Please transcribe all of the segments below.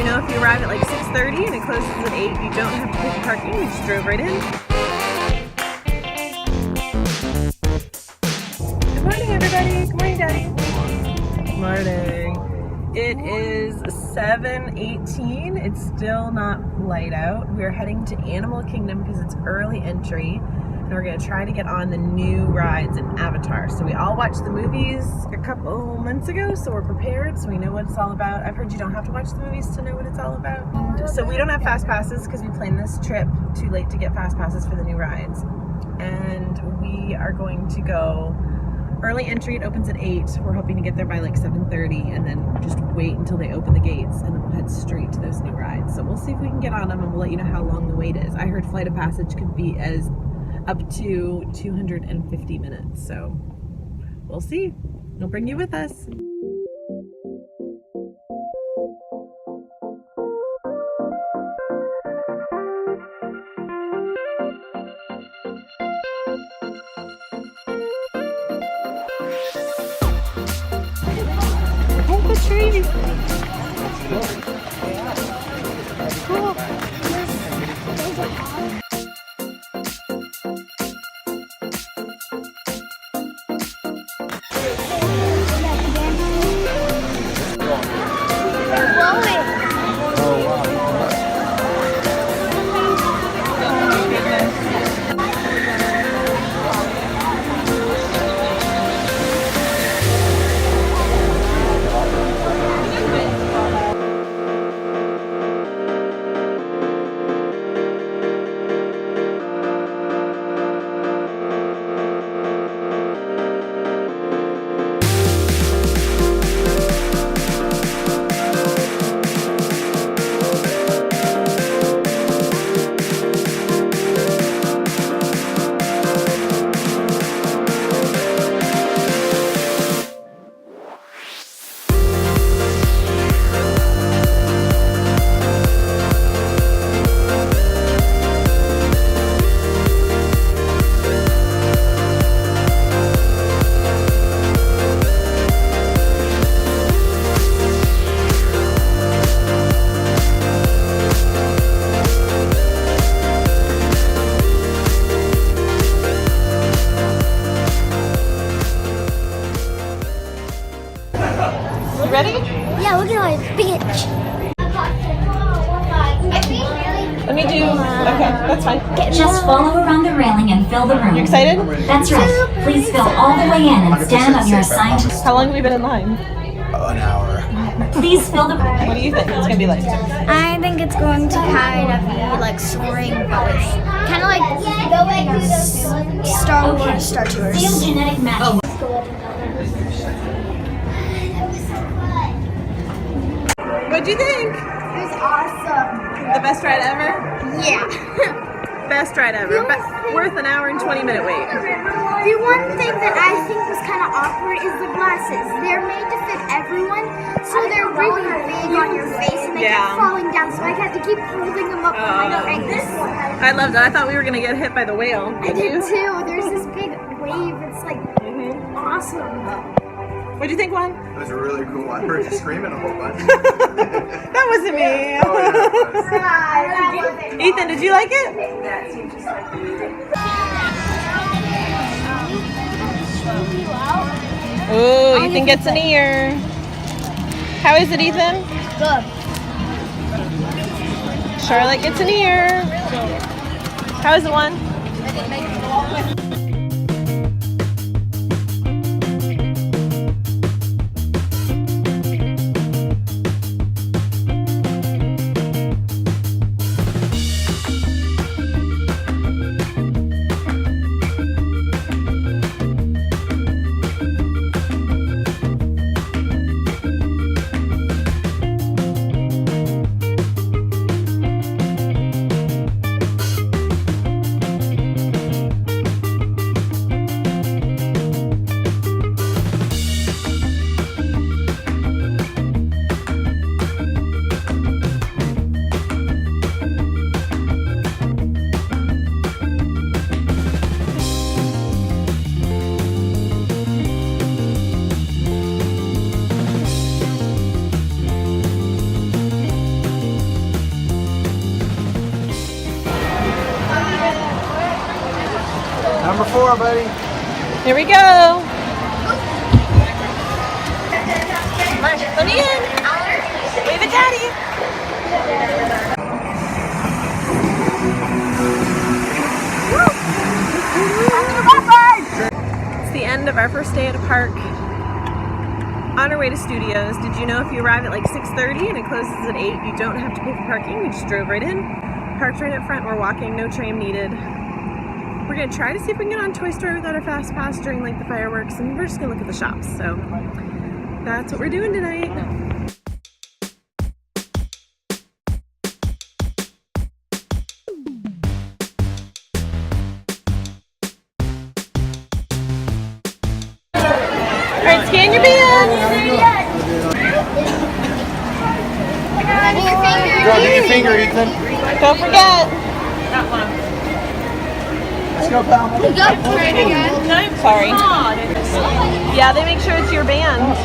know if you arrive at like 6:30 and it closes at 8, you don't have to pay for parking. We just drove right in. Good morning, everybody. Good morning, Daddy. Good morning. It is 7:18. It's still not light out. We're heading to Animal Kingdom because it's early entry. And we're going to try to get on the new rides in Avatar. So we all watched the movies a couple months ago, so we're prepared, so we know what it's all about. I've heard you don't have to watch the movies to know what it's all about. So we don't have fast passes because we planned this trip too late to get fast passes for the new rides. And we are going to go early entry. It opens at 8. We're hoping to get there by like 7:30 and then just wait until they open the gates, and then we'll head straight to those new rides. So we'll see if we can get on them, and we'll let you know how long the wait is. I heard Flight of Passage could be as up to 250 minutes, so we'll see. We'll bring you with us. Look at the tree. Cool. Ready? Yeah, look at all this bitch. Let me do. Okay, that's fine. Just follow around the railing and fill the room. You excited? That's right. Please fill all the way in and stand on your assigned. How long have we been in line? An hour. Please fill the. What do you think it's gonna be like? I think it's going to kind of be like soaring boats. Kind of like Star Wars, Star Tours. Feel genetic match. What'd you think? It was awesome. The best ride ever? Yeah. Best ride ever. Worth an hour and 20-minute wait. The one thing that I think was kind of awkward is the glasses. They're made to fit everyone, so they're really big on your face, and they kept falling down, so I had to keep holding them up on my face. I loved it. I thought we were gonna get hit by the whale. I did too. There's this big wave. It's like awesome. What'd you think, Juan? It was really cool. I heard you screaming a whole bunch. That wasn't me. Oh, yeah, it was. Ethan, did you like it? Ooh, Ethan gets an ear. How is it, Ethan? Good. Charlotte gets an ear. How is it, Juan? on, buddy. Here we go. Come on, let me in. Wave at Daddy. It's the end of our first day at a park. On our way to studios. Did you know if you arrive at like 6:30 and it closes at 8, you don't have to pay for parking? We just drove right in, parked right up front. We're walking, no tram needed. We're gonna try to see if we can get on Toy Story without our fast pass during like the fireworks, and we're just gonna look at the shops. So that's what we're doing tonight. Alright, scan your band. Go, do your finger, Ethan. Don't forget. Let's go, pal. Sorry. Yeah, they make sure it's your band.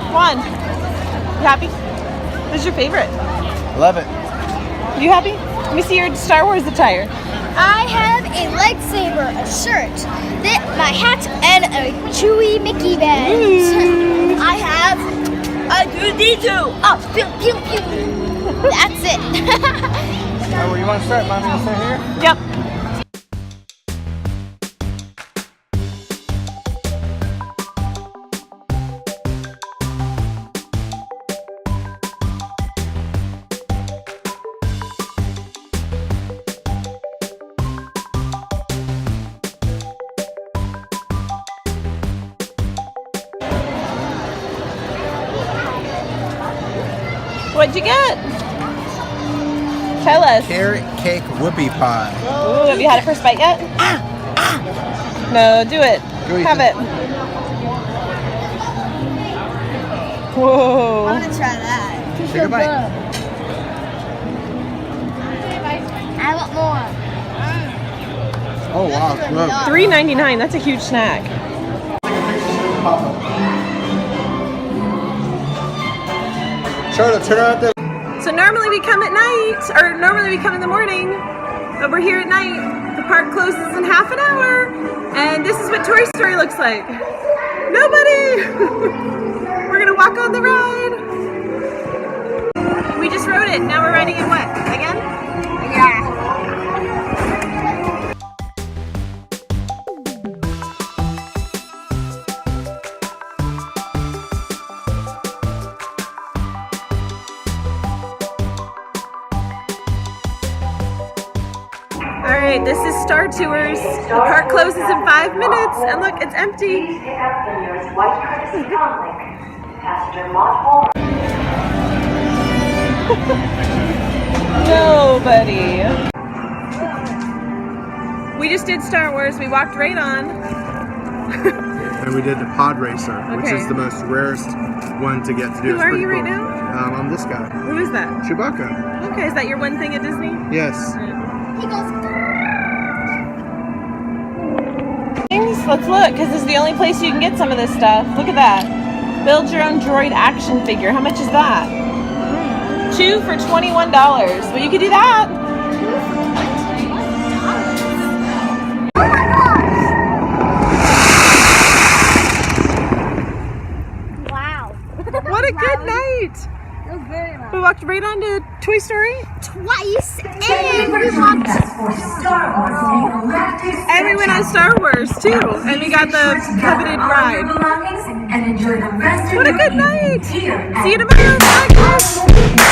Come on. You happy? What's your favorite? Love it. You happy? Let me see your Star Wars attire. I have a lightsaber, a shirt, my hat, and a Chewie Mickey band. I have a 2D2. Oh, pew, pew, pew. That's it. Oh, you want to start? Mommy, to start here? Yep. What'd you get? Tell us. Carrot cake whoopie pie. Ooh, have you had a first bite yet? No, do it. Go eat Have it. it. Whoa. I'm gonna try that. Take a bite. I want more. Oh, wow. Look. $3.99. That's a huge snack. Charlotte, turn around there. So normally we come at night, or normally we come in the morning, but we're here at night. The park closes in half an hour, and this is what Toy Story looks like. Nobody! We're gonna walk on the ride. We just rode it, now we're riding it what? Again? Yeah. Alright, this is Star Tours. The park closes in 5 minutes, and look, it's empty. Nobody. We just did Star Wars. We walked right on. And we did the pod racer, which Okay. is the most rarest one to get to do. Who It's are pretty you right cool. now? I'm this guy. Who is that? Chewbacca. Okay, is that your one thing at Disney? Yes. He goes. Let's look, because this is the only place you can get some of this stuff. Look at that. Build your own droid action figure. How much is that? 2 for $21. Well, you could do that. Wow. What a good night. We walked right onto Toy Story. Twice, and we walked. For Star Wars Galactic And we went on Star Wars too. And we got the coveted ride. belongings and enjoy the rest of What a your good evening night. here See you at tomorrow. Bye, guys.